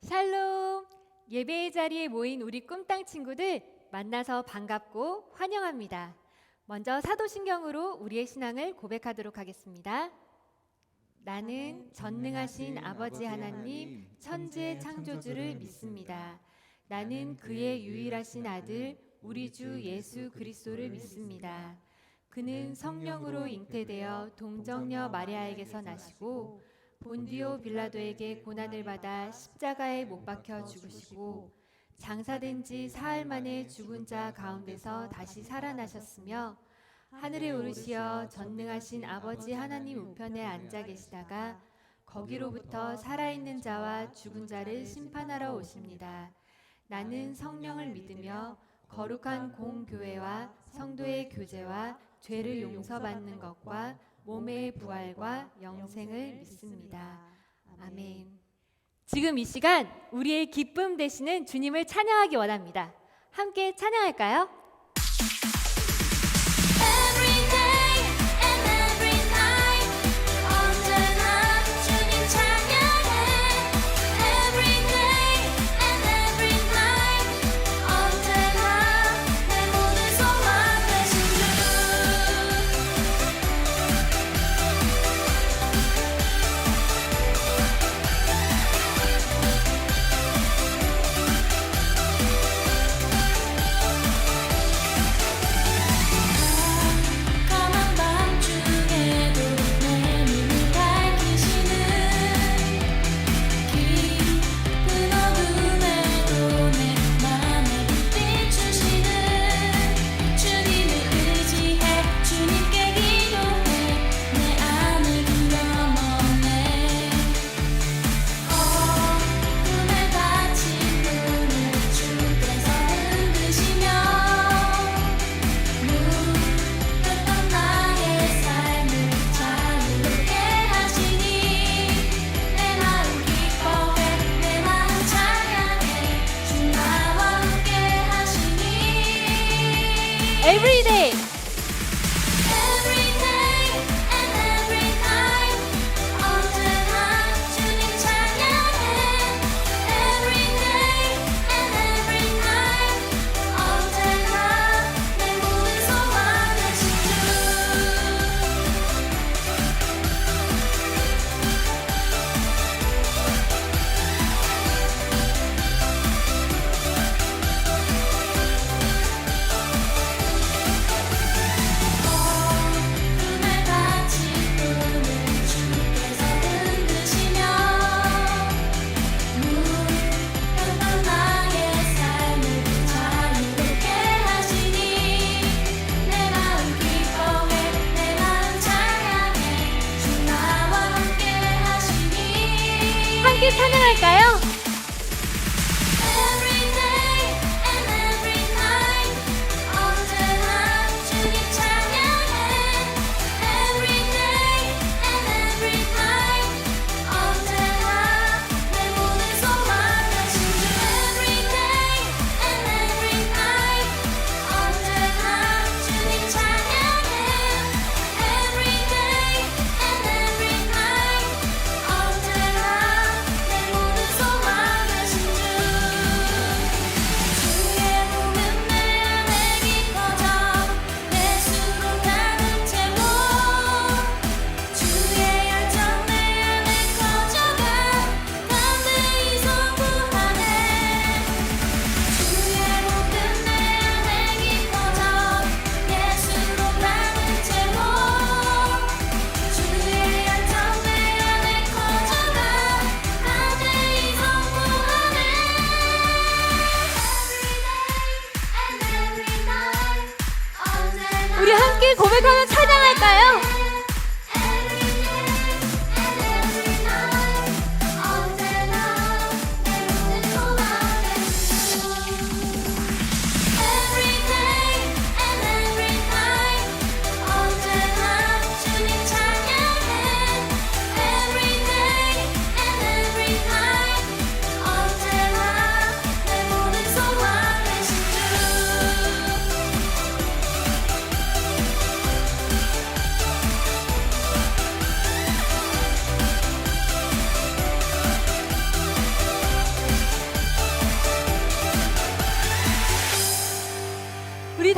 샬롬! 예배의 자리에 모인 우리 꿈땅 친구들 만나서 반갑고 환영합니다. 먼저 사도신경으로 우리의 신앙을 고백하도록 하겠습니다. 나는 전능하신 아버지 하나님 천지의 창조주를 믿습니다. 나는 그의 유일하신 아들 우리 주 예수 그리스도를 믿습니다. 그는 성령으로 잉태되어 동정녀 마리아에게서 나시고 본디오 빌라도에게 고난을 받아 십자가에 못 박혀 죽으시고 장사된 지 사흘 만에 죽은 자 가운데서 다시 살아나셨으며 하늘에 오르시어 전능하신 아버지 하나님 우편에 앉아 계시다가 거기로부터 살아있는 자와 죽은 자를 심판하러 오십니다. 나는 성령을 믿으며 거룩한 공교회와 성도의 교제와 죄를 용서받는 것과 몸의 부활과 영생을 믿습니다. 아멘. 지금 이 시간 우리의 기쁨 되시는 주님을 찬양하기 원합니다. 함께 찬양할까요? Every day. 함께 찬양할까요?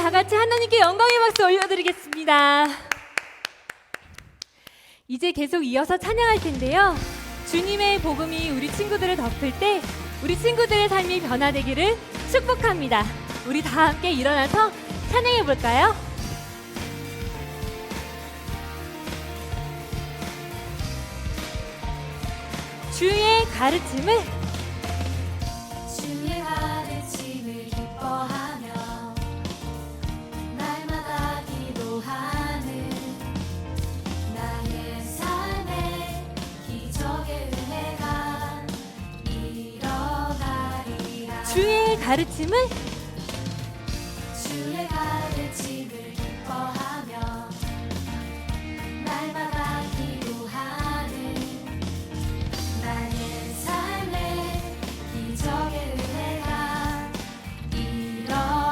다 같이 하나님께 영광의 박수 올려드리겠습니다. 이제 계속 이어서 찬양할 텐데요. 주님의 복음이 우리 친구들을 덮을 때 우리 친구들의 삶이 변화되기를 축복합니다. 우리 다 함께 일어나서 찬양해 볼까요? 주의 가르침을 기뻐하며 날마다 기도하는 나의 삶에 기적의 은혜가 일어나리라. 주의 가르침을 기뻐하며 날마다 기도하는 나의 삶에 기적의 은혜가 일어나리라.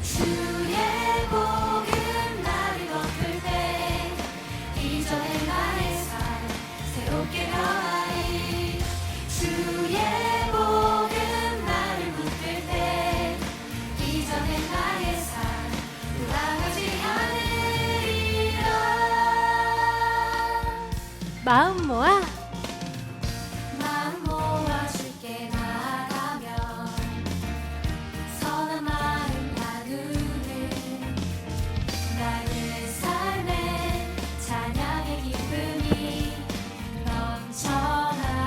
주의 복음 나를 덮을 때 이전의 나의 삶 새롭게 변하리. 주의 복음 나를 붙들 때 이전의 나의 삶 돌아가지 않으리라. 마음 모아 주께 나아가면 선한 마음 나누는 나의 삶에 찬양의 기쁨이 넘쳐나리라.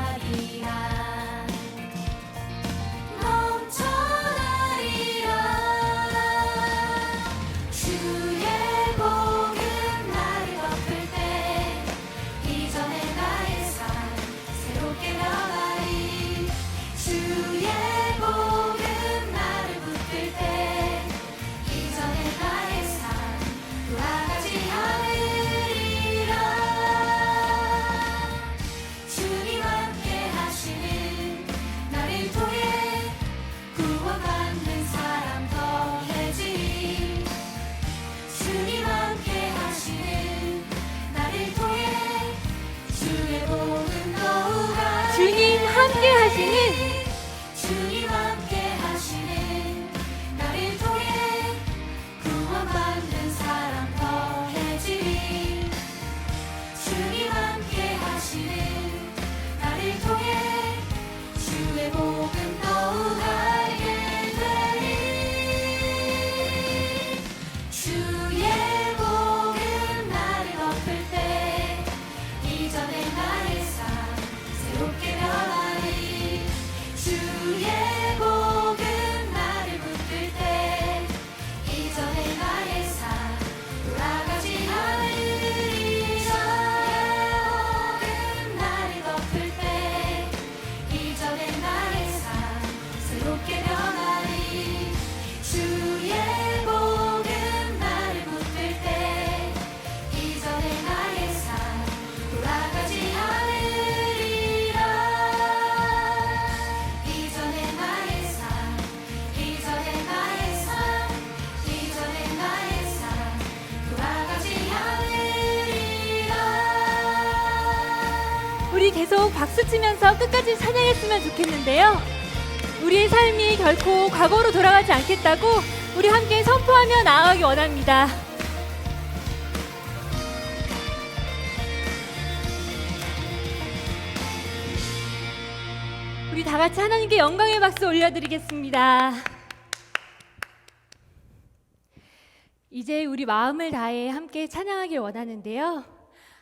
주의 복음 나를 덮을 때 이전의 나의 삶 새롭게 변하리. 주의 복음 나를 붙들 때 이전의 나의 삶 돌아가지 않으리라. 주님 함께 하시는 나를 통해 구원받는 사람 더해지리. 주님 함께 하시는 나를 통해 주의 복음 더욱 주님 함께 하시는 주님 함께 하시는 나를 통해 구원받는 사람 더해지리. 주님 함께 하시는 나를 통해 주의 복음 더욱 알게 되리. 주의 복음 나를 덮을 때 이전의 나의 삶 새롭게 변하리. 주의 복음 나를 붙들 때 이전의 나의 삶 돌아가지 않으리라. 나를 덮을 때 이전의 나의 삶 새롭게 변하리. 주의 복음 나를 붙들 때 이전의 나의 삶 돌아가지 않으리라. 이전의 나의 삶 이전의 나의 삶 이전의 나의 삶 돌아가지 않으리라. 우리 계속 박수 치면서 끝까지 찬양했으면 좋겠는데요. 우리의 삶이 결코 과거로 돌아가지 않겠다고 우리 함께 선포하며 나아가기 원합니다. 우리 다 같이 하나님께 영광의 박수 올려드리겠습니다. 이제 우리 마음을 다해 함께 찬양하길 원하는데요.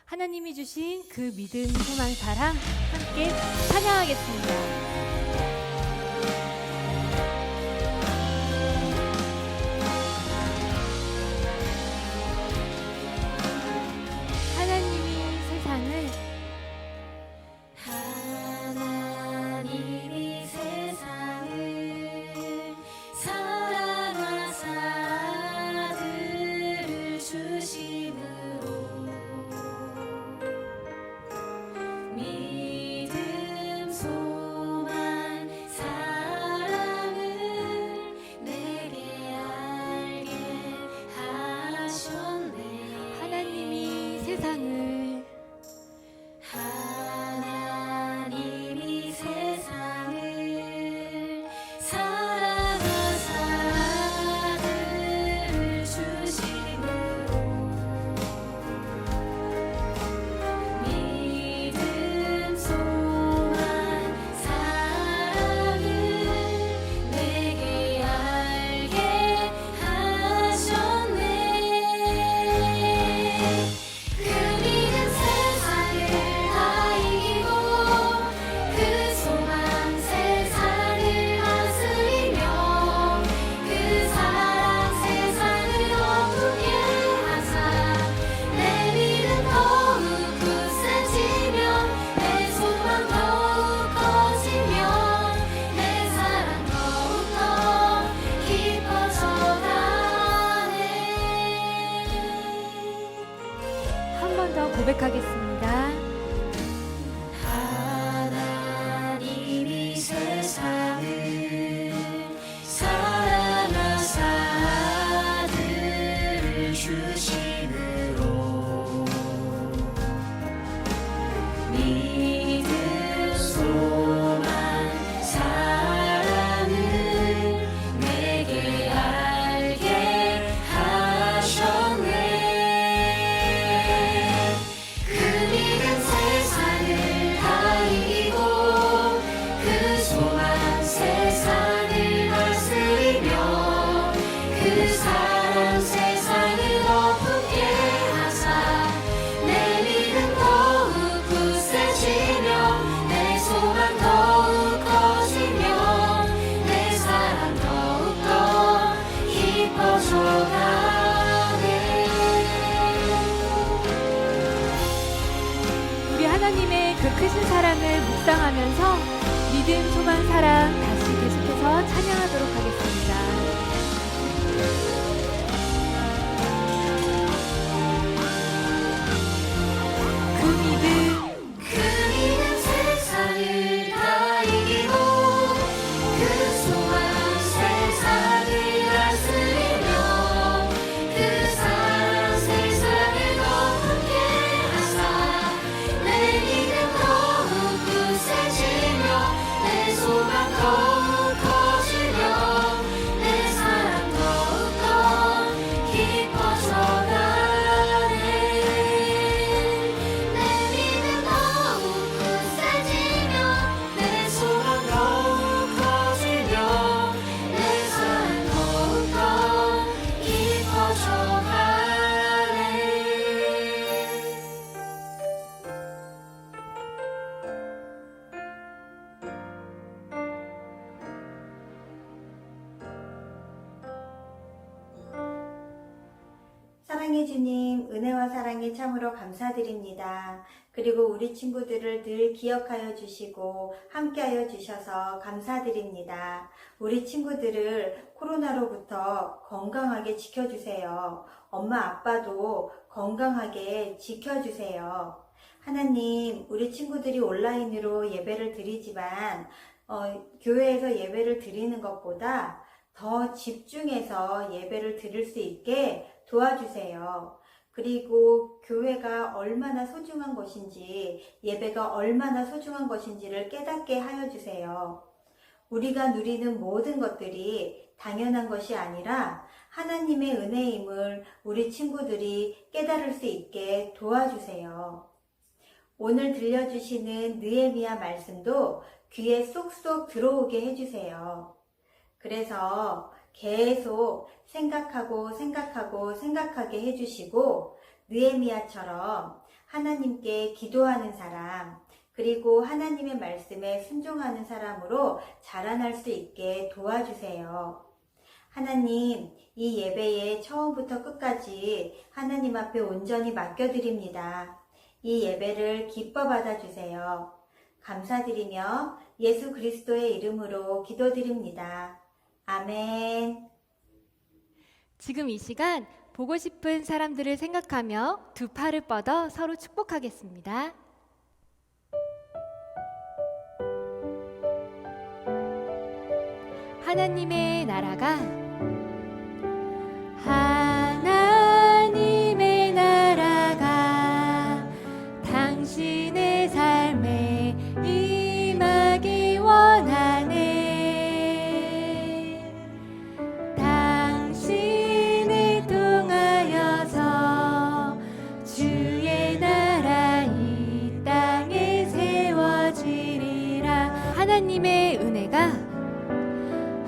하나님이 주신 그 믿음, 소망, 사랑 함께 찬양하겠습니다. 하나님이 세상을 하나님이 세상을 사랑하사 아들을 주심으로 믿음 소망 고백하겠습니다. 하나님이 세상을 사랑하사 아들을 주심으로 믿음 소망 사랑을 내게 알게 하셨네. 그 믿음 세상을 다 이기고 그 소망 세상을 다스리며 그 사랑 세상을 덮게 하사 내 믿음 더욱 굳세지며 내 소망 더욱 커지며 내 사랑 더욱더 깊어져가네. 우리 하나님의 그 크신 사랑을 묵상하면서 믿음, 소망, 사랑 다시 계속해서 찬양하도록 하겠습니다. 그 믿음, 그 믿음 세상을 다 이기고 그 소망 세상을 다스리며 그 사랑 세상을 덮게 하사 내 믿음 더욱 굳세지며 내 소망 더욱 커지며 내 사랑 더욱더 깊어져가네. 내 믿음 더욱 굳세지며 내 소망 더욱 커지며 내 사랑 더욱더 깊어져가네. 사랑해 주님, 은혜와 사랑에 참으로 감사드립니다. 그리고 우리 친구들을 늘 기억하여 주시고 함께하여 주셔서 감사드립니다. 우리 친구들을 코로나로부터 건강하게 지켜주세요. 엄마, 아빠도 건강하게 지켜주세요. 하나님, 우리 친구들이 온라인으로 예배를 드리지만 교회에서 예배를 드리는 것보다 더 집중해서 예배를 드릴 수 있게 도와주세요. 그리고 교회가 얼마나 소중한 것인지, 예배가 얼마나 소중한 것인지를 깨닫게 하여 주세요. 우리가 누리는 모든 것들이 당연한 것이 아니라 하나님의 은혜임을 우리 친구들이 깨달을 수 있게 도와주세요. 오늘 들려주시는 느헤미야 말씀도 귀에 쏙쏙 들어오게 해주세요. 그래서 계속 생각하게 해주시고 느헤미야처럼 하나님께 기도하는 사람, 그리고 하나님의 말씀에 순종하는 사람으로 자라날 수 있게 도와주세요. 하나님, 이 예배에 처음부터 끝까지 하나님 앞에 온전히 맡겨드립니다. 이 예배를 기뻐 받아주세요. 감사드리며 예수 그리스도의 이름으로 기도드립니다. 아멘. 지금 이 시간 보고 싶은 사람들을 생각하며 두 팔을 뻗어 서로 축복하겠습니다. 하나님의 나라가 하나님의 나라가 당신의 삶에 임하기 원하네. 당신을 통하여서 주의 나라 이 땅에 세워지리라. 하나님의 은혜가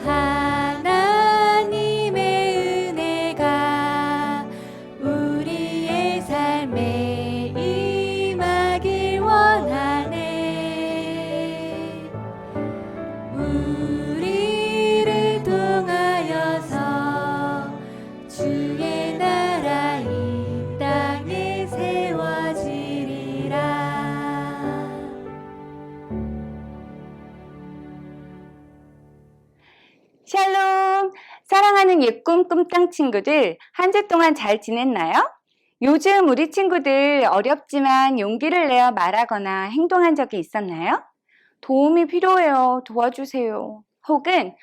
하나님의 은혜가 우리의 삶에 임하길 원하네. 우리를 통하여서 주의 나라 이 땅에 세워지리라. 샬롬! 사랑하는 예꿈 꿈땅 친구들, 한 주 동안 잘 지냈나요? 요즘 우리 친구들 어렵지만 용기를 내어 말하거나 행동한 적이 있었나요? 도움이 필요해요. 도와주세요. 혹은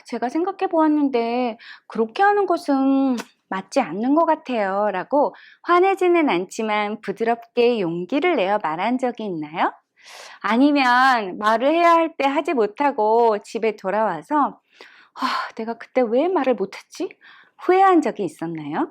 제가 생각해 보았는데 그렇게 하는 것은 맞지 않는 것 같아요. 라고 화내지는 않지만 부드럽게 용기를 내어 말한 적이 있나요? 아니면 말을 해야 할 때 하지 못하고 집에 돌아와서 내가 그때 왜 말을 못했지? 후회한 적이 있었나요?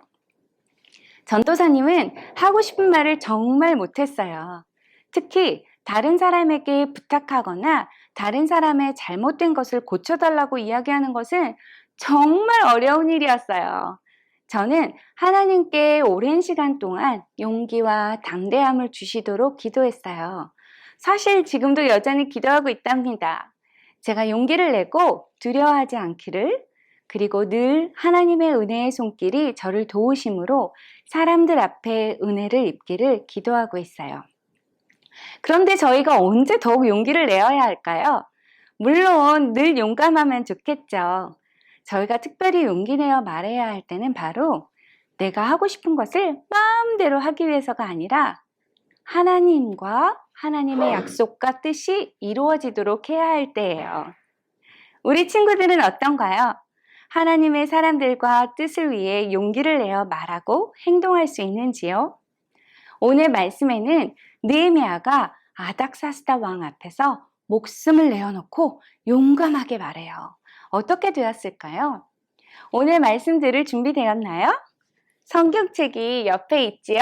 전도사님은 하고 싶은 말을 정말 못했어요. 특히 다른 사람에게 부탁하거나 다른 사람의 잘못된 것을 고쳐달라고 이야기하는 것은 정말 어려운 일이었어요. 저는 하나님께 오랜 시간 동안 용기와 담대함을 주시도록 기도했어요. 사실 지금도 여전히 기도하고 있답니다. 제가 용기를 내고 두려워하지 않기를, 그리고 늘 하나님의 은혜의 손길이 저를 도우심으로 사람들 앞에 은혜를 입기를 기도하고 있어요. 그런데 저희가 언제 더욱 용기를 내어야 할까요? 물론 늘 용감하면 좋겠죠. 저희가 특별히 용기 내어 말해야 할 때는 바로 내가 하고 싶은 것을 마음대로 하기 위해서가 아니라 하나님과 하나님의 약속과 뜻이 이루어지도록 해야 할 때예요. 우리 친구들은 어떤가요? 하나님의 사람들과 뜻을 위해 용기를 내어 말하고 행동할 수 있는지요? 오늘 말씀에는 느헤미야가 아닥사스다 왕 앞에서 목숨을 내어놓고 용감하게 말해요. 어떻게 되었을까요? 오늘 말씀 들을 준비되었나요? 성경책이 옆에 있지요?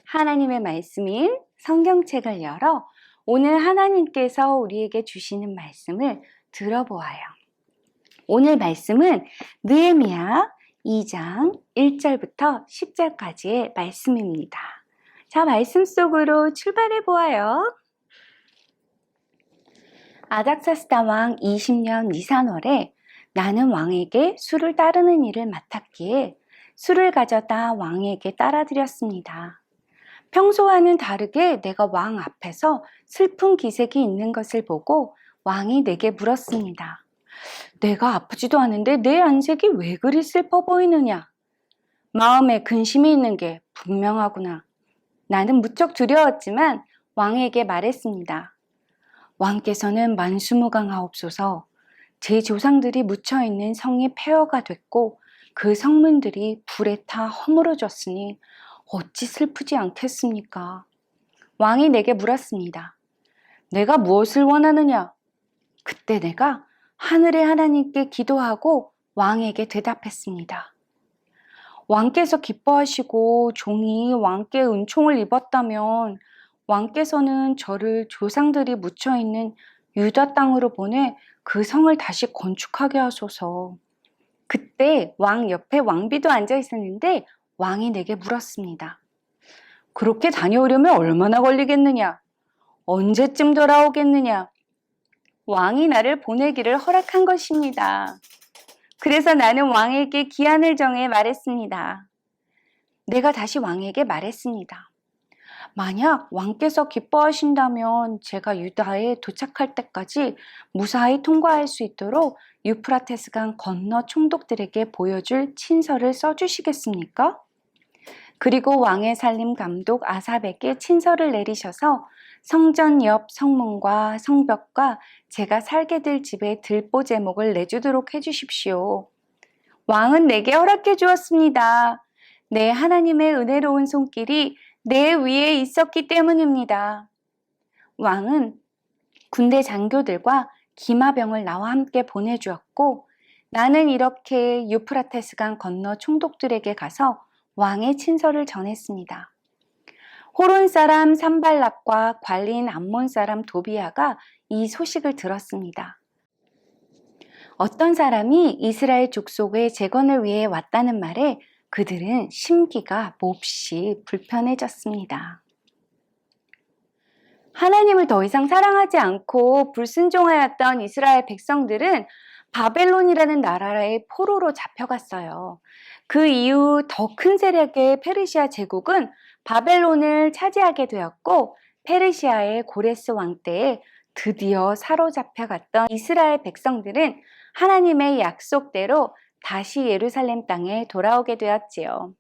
하나님의 말씀인 성경책을 열어 오늘 하나님께서 우리에게 주시는 말씀을 들어보아요. 오늘 말씀은 느헤미야 2장 1절부터 10절까지의 말씀입니다. 자, 말씀 속으로 출발해 보아요. 아닥사스다 왕 20년 니산월에 나는 왕에게 술을 따르는 일을 맡았기에 술을 가져다 왕에게 따라드렸습니다. 평소와는 다르게 내가 왕 앞에서 슬픈 기색이 있는 것을 보고 왕이 내게 물었습니다. 내가 아프지도 않은데 내 안색이 왜 그리 슬퍼 보이느냐? 마음에 근심이 있는 게 분명하구나. 나는 무척 두려웠지만 왕에게 말했습니다. 왕께서는 만수무강하옵소서. 제 조상들이 묻혀있는 성이 폐허가 됐고 그 성문들이 불에 타 허물어졌으니 어찌 슬프지 않겠습니까? 왕이 내게 물었습니다. 내가 무엇을 원하느냐? 그때 내가 하늘의 하나님께 기도하고 왕에게 대답했습니다. 왕께서 기뻐하시고 종이 왕께 은총을 입었다면 왕께서는 저를 조상들이 묻혀있는 유다 땅으로 보내 그 성을 다시 건축하게 하소서. 그때 왕 옆에 왕비도 앉아 있었는데 왕이 내게 물었습니다. 그렇게 다녀오려면 얼마나 걸리겠느냐? 언제쯤 돌아오겠느냐? 왕이 나를 보내기를 허락한 것입니다. 그래서 나는 왕에게 기한을 정해 말했습니다. 내가 다시 왕에게 말했습니다. 만약 왕께서 기뻐하신다면 제가 유다에 도착할 때까지 무사히 통과할 수 있도록 유프라테스강 건너 총독들에게 보여줄 친서를 써주시겠습니까? 그리고 왕의 살림 감독 아삽에게 친서를 내리셔서 성전 옆 성문과 성벽과 제가 살게 될 집의 들보 제목을 내주도록 해주십시오. 왕은 내게 허락해 주었습니다. 내 하나님의 은혜로운 손길이 내 위에 있었기 때문입니다. 왕은 군대 장교들과 기마병을 나와 함께 보내주었고 나는 이렇게 유프라테스강 건너 총독들에게 가서 왕의 친서를 전했습니다. 호론 사람 산발락과 관리인 암몬 사람 도비아가 이 소식을 들었습니다. 어떤 사람이 이스라엘 족속의 재건을 위해 왔다는 말에 그들은 심기가 몹시 불편해졌습니다. 하나님을 더 이상 사랑하지 않고 불순종하였던 이스라엘 백성들은 바벨론이라는 나라의 포로로 잡혀갔어요. 그 이후 더 큰 세력의 페르시아 제국은 바벨론을 차지하게 되었고 페르시아의 고레스 왕 때에 드디어 사로잡혀갔던 이스라엘 백성들은 하나님의 약속대로 다시 예루살렘 땅에 돌아오게 되었지요.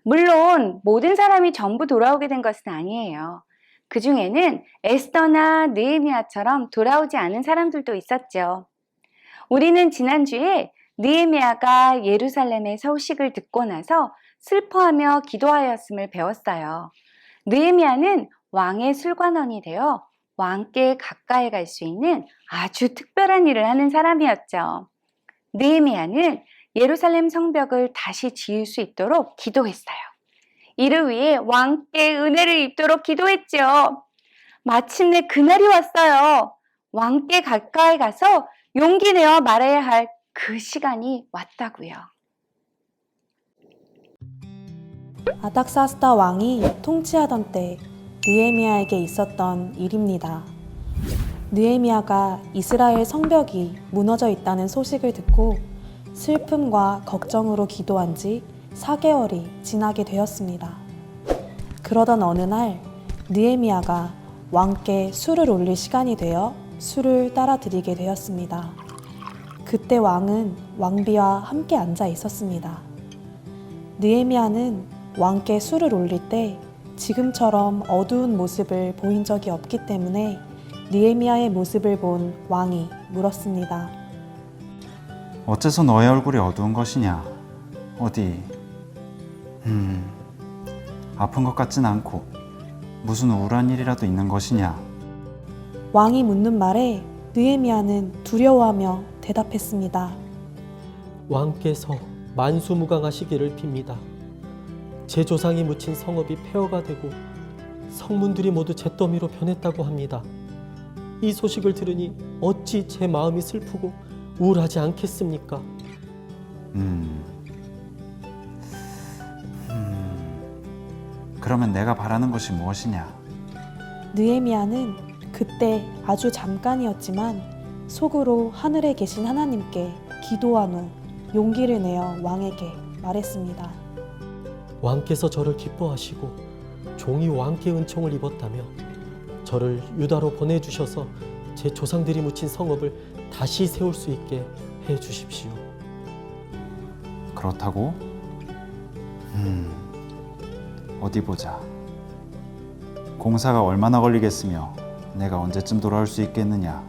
물론 모든 사람이 전부 돌아오게 된 것은 아니에요. 그 중에는 에스더나 느헤미야처럼 돌아오지 않은 사람들도 있었죠. 우리는 지난주에 느헤미야가 예루살렘의 소식을 듣고 나서 슬퍼하며 기도하였음을 배웠어요. 느헤미야는 왕의 술관원이 되어 왕께 가까이 갈 수 있는 아주 특별한 일을 하는 사람이었죠. 느헤미야는 예루살렘 성벽을 다시 지을 수 있도록 기도했어요. 이를 위해 왕께 은혜를 입도록 기도했죠. 마침내 그날이 왔어요. 왕께 가까이 가서 용기 내어 말해야 할 그 시간이 왔다고요. 아닥사스다 왕이 통치하던 때 느헤미야에게 있었던 일입니다. 느헤미야가 이스라엘 성벽이 무너져 있다는 소식을 듣고 슬픔과 걱정으로 기도한 지 4개월이 지나게 되었습니다. 그러던 어느 날 느헤미야가 왕께 술을 올릴 시간이 되어 술을 따라 드리게 되었습니다. 그때 왕은 왕비와 함께 앉아 있었습니다. 느헤미야는 왕께 술을 올릴 때 지금처럼 어두운 모습을 보인 적이 없기 때문에 느헤미야의 모습을 본 왕이 물었습니다. 어째서 너의 얼굴이 어두운 것이냐? 어디? 아픈 것 같진 않고 무슨 우울한 일이라도 있는 것이냐? 왕이 묻는 말에 느헤미야는 두려워하며 대답했습니다. 왕께서 만수무강하시기를 빕니다. 제 조상이 묻힌 성읍이 폐허가 되고 성문들이 모두 잿더미로 변했다고 합니다. 이 소식을 들으니 어찌 제 마음이 슬프고 우울하지 않겠습니까? 그러면 내가 바라는 것이 무엇이냐? 느헤미야는 그때 아주 잠깐이었지만 속으로 하늘에 계신 하나님께 기도한 후 용기를 내어 왕에게 말했습니다. 왕께서 저를 기뻐하시고 종이 왕께 은총을 입었다며 저를 유다로 보내주셔서 제 조상들이 묻힌 성읍을 다시 세울 수 있게 해주십시오. 그렇다고? 어디 보자. 공사가 얼마나 걸리겠으며 내가 언제쯤 돌아올 수 있겠느냐?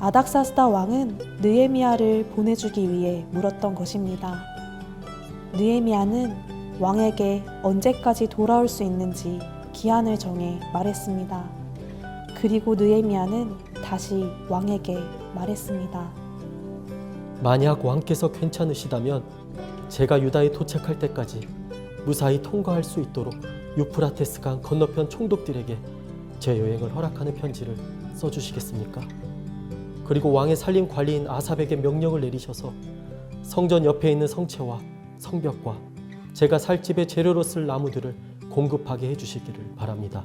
아닥사스다 왕은 느헤미야를 보내주기 위해 물었던 것입니다. 느헤미야는 왕에게 언제까지 돌아올 수 있는지 기한을 정해 말했습니다. 그리고 느헤미야는 다시 왕에게 말했습니다. 만약 왕께서 괜찮으시다면 제가 유다에 도착할 때까지 무사히 통과할 수 있도록 유프라테스 강 건너편 총독들에게 제 여행을 허락하는 편지를 써주시겠습니까? 그리고 왕의 살림 관리인 아삽에게 명령을 내리셔서 성전 옆에 있는 성체와 성벽과 제가 살 집의 재료로 쓸 나무들을 공급하게 해주시기를 바랍니다.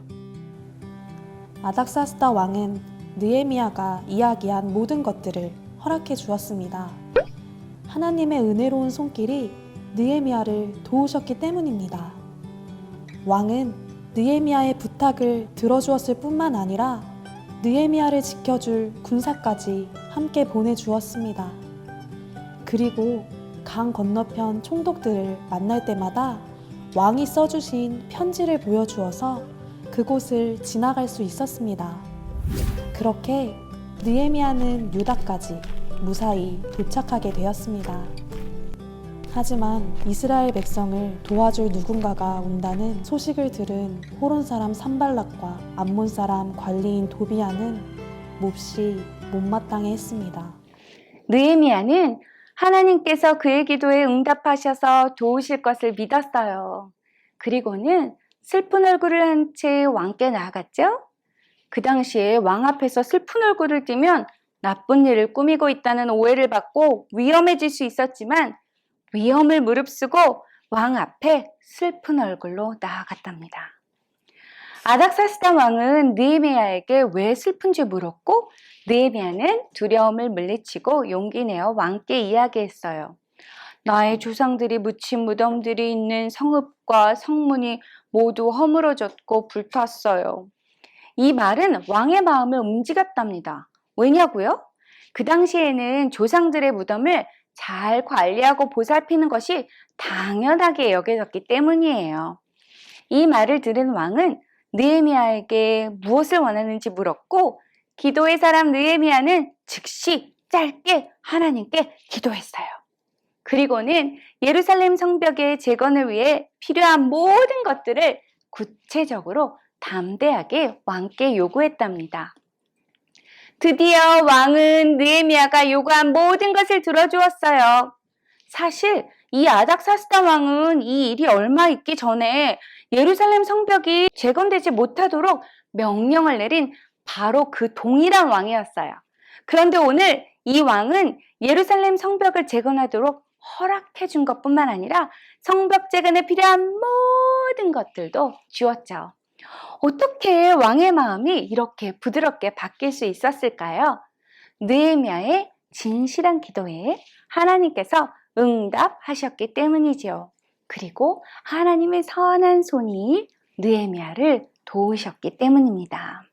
아닥사스다 왕은 느헤미야가 이야기한 모든 것들을 허락해 주었습니다. 하나님의 은혜로운 손길이 느헤미야를 도우셨기 때문입니다. 왕은 느헤미야의 부탁을 들어주었을 뿐만 아니라 느헤미야를 지켜줄 군사까지 함께 보내주었습니다. 그리고 강 건너편 총독들을 만날 때마다 왕이 써주신 편지를 보여주어서 그곳을 지나갈 수 있었습니다. 그렇게 느헤미야는 유다까지 무사히 도착하게 되었습니다. 하지만 이스라엘 백성을 도와줄 누군가가 온다는 소식을 들은 호론 사람 산발락과 암몬 사람 관리인 도비야는 몹시 못마땅해 했습니다. 느헤미야는 하나님께서 그의 기도에 응답하셔서 도우실 것을 믿었어요. 그리고는 슬픈 얼굴을 한 채 왕께 나아갔죠. 그 당시에 왕 앞에서 슬픈 얼굴을 띠면 나쁜 일을 꾸미고 있다는 오해를 받고 위험해질 수 있었지만 위험을 무릅쓰고 왕 앞에 슬픈 얼굴로 나아갔답니다. 아닥사스다 왕은 느헤미야에게 왜 슬픈지 물었고 느헤미야는 두려움을 물리치고 용기 내어 왕께 이야기했어요. 나의 조상들이 묻힌 무덤들이 있는 성읍과 성문이 모두 허물어졌고 불탔어요. 이 말은 왕의 마음을 움직였답니다. 왜냐고요? 그 당시에는 조상들의 무덤을 잘 관리하고 보살피는 것이 당연하게 여겨졌기 때문이에요. 이 말을 들은 왕은 느헤미야에게 무엇을 원하는지 물었고, 기도의 사람 느헤미야는 즉시 짧게 하나님께 기도했어요. 그리고는 예루살렘 성벽의 재건을 위해 필요한 모든 것들을 구체적으로 담대하게 왕께 요구했답니다. 드디어 왕은 느헤미야가 요구한 모든 것을 들어주었어요. 사실 이 아닥사스다 왕은 이 일이 얼마 있기 전에 예루살렘 성벽이 재건되지 못하도록 명령을 내린 바로 그 동일한 왕이었어요. 그런데 오늘 이 왕은 예루살렘 성벽을 재건하도록 허락해 준 것뿐만 아니라 성벽 재건에 필요한 모든 것들도 주었죠. 어떻게 왕의 마음이 이렇게 부드럽게 바뀔 수 있었을까요? 느헤미야의 진실한 기도에 하나님께서 응답하셨기 때문이지요. 그리고 하나님의 선한 손이 느헤미야를 도우셨기 때문입니다.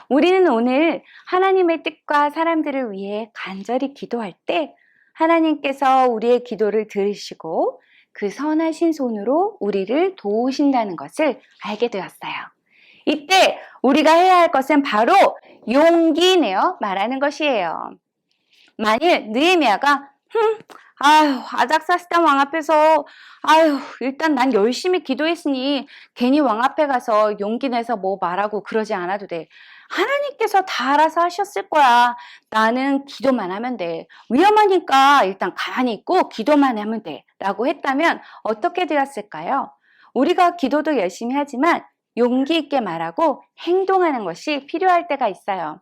우리는 오늘 하나님의 뜻과 사람들을 위해 간절히 기도할 때 하나님께서 우리의 기도를 들으시고 그 선하신 손으로 우리를 도우신다는 것을 알게 되었어요. 이때 우리가 해야 할 것은 바로 용기 내어 말하는 것이에요. 만일 느헤미야가 아닥사스다 왕 앞에서 일단 난 열심히 기도했으니 괜히 왕 앞에 가서 용기 내서 뭐 말하고 그러지 않아도 돼. 하나님께서 다 알아서 하셨을 거야. 나는 기도만 하면 돼. 위험하니까 일단 가만히 있고 기도만 하면 돼. 라고 했다면 어떻게 되었을까요? 우리가 기도도 열심히 하지만 용기 있게 말하고 행동하는 것이 필요할 때가 있어요.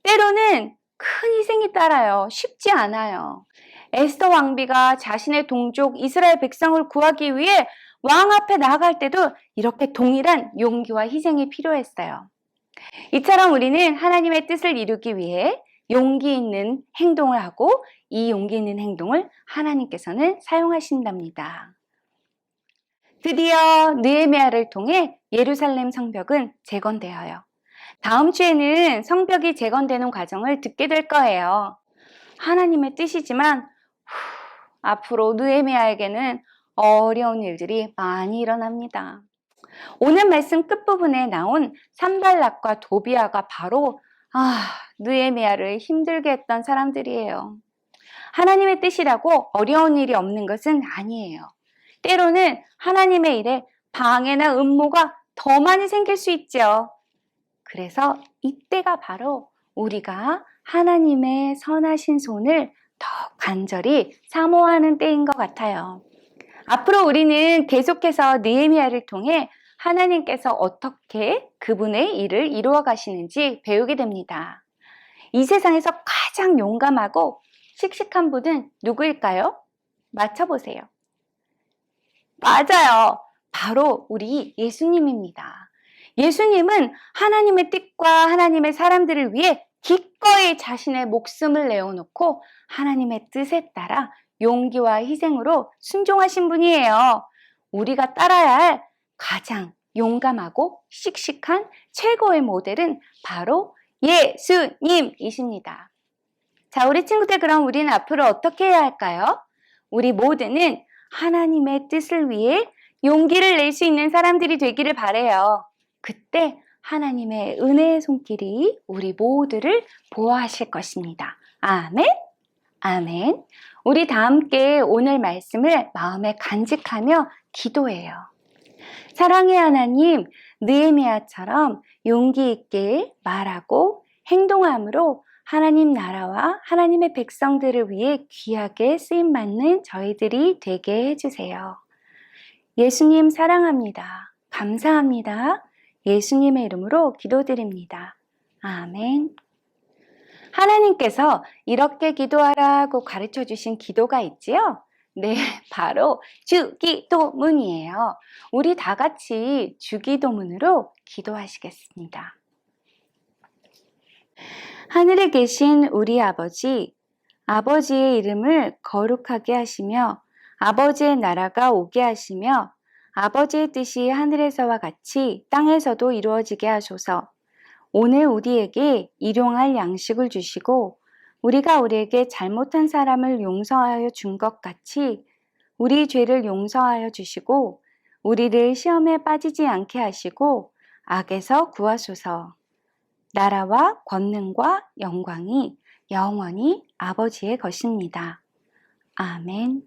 때로는 큰 희생이 따라요. 쉽지 않아요. 에스더 왕비가 자신의 동족 이스라엘 백성을 구하기 위해 왕 앞에 나아갈 때도 이렇게 동일한 용기와 희생이 필요했어요. 이처럼 우리는 하나님의 뜻을 이루기 위해 용기 있는 행동을 하고 이 용기 있는 행동을 하나님께서는 사용하신답니다. 드디어 느헤미야를 통해 예루살렘 성벽은 재건되어요. 다음 주에는 성벽이 재건되는 과정을 듣게 될 거예요. 하나님의 뜻이지만 앞으로 느헤미야에게는 어려운 일들이 많이 일어납니다. 오늘 말씀 끝부분에 나온 산발락과 도비아가 바로 느헤미야를 힘들게 했던 사람들이에요. 하나님의 뜻이라고 어려운 일이 없는 것은 아니에요. 때로는 하나님의 일에 방해나 음모가 더 많이 생길 수 있죠. 그래서 이때가 바로 우리가 하나님의 선하신 손을 더 간절히 사모하는 때인 것 같아요. 앞으로 우리는 계속해서 느헤미야를 통해 하나님께서 어떻게 그분의 일을 이루어 가시는지 배우게 됩니다. 이 세상에서 가장 용감하고 씩씩한 분은 누구일까요? 맞춰보세요. 맞아요. 바로 우리 예수님입니다. 예수님은 하나님의 뜻과 하나님의 사람들을 위해 기꺼이 자신의 목숨을 내어놓고 하나님의 뜻에 따라 용기와 희생으로 순종하신 분이에요. 우리가 따라야 할 가장 용감하고 씩씩한 최고의 모델은 바로 예수님이십니다. 자, 우리 친구들, 그럼 우리는 앞으로 어떻게 해야 할까요? 우리 모두는 하나님의 뜻을 위해 용기를 낼 수 있는 사람들이 되기를 바라요. 그때 하나님의 은혜의 손길이 우리 모두를 보호하실 것입니다. 아멘. 아멘. 우리 다 함께 오늘 말씀을 마음에 간직하며 기도해요. 사랑의 하나님, 느헤미야처럼 용기 있게 말하고 행동함으로 하나님 나라와 하나님의 백성들을 위해 귀하게 쓰임받는 저희들이 되게 해주세요. 예수님 사랑합니다. 감사합니다. 예수님의 이름으로 기도드립니다. 아멘. 하나님께서 이렇게 기도하라고 가르쳐 주신 기도가 있지요? 네, 바로 주기도문이에요. 우리 다 같이 주기도문으로 기도하시겠습니다. 하늘에 계신 우리 아버지, 아버지의 이름을 거룩하게 하시며 아버지의 나라가 오게 하시며 아버지의 뜻이 하늘에서와 같이 땅에서도 이루어지게 하소서. 오늘 우리에게 일용할 양식을 주시고 우리가 우리에게 잘못한 사람을 용서하여 준 것 같이 우리 죄를 용서하여 주시고 우리를 시험에 빠지지 않게 하시고 악에서 구하소서. 나라와 권능과 영광이 영원히 아버지의 것입니다. 아멘.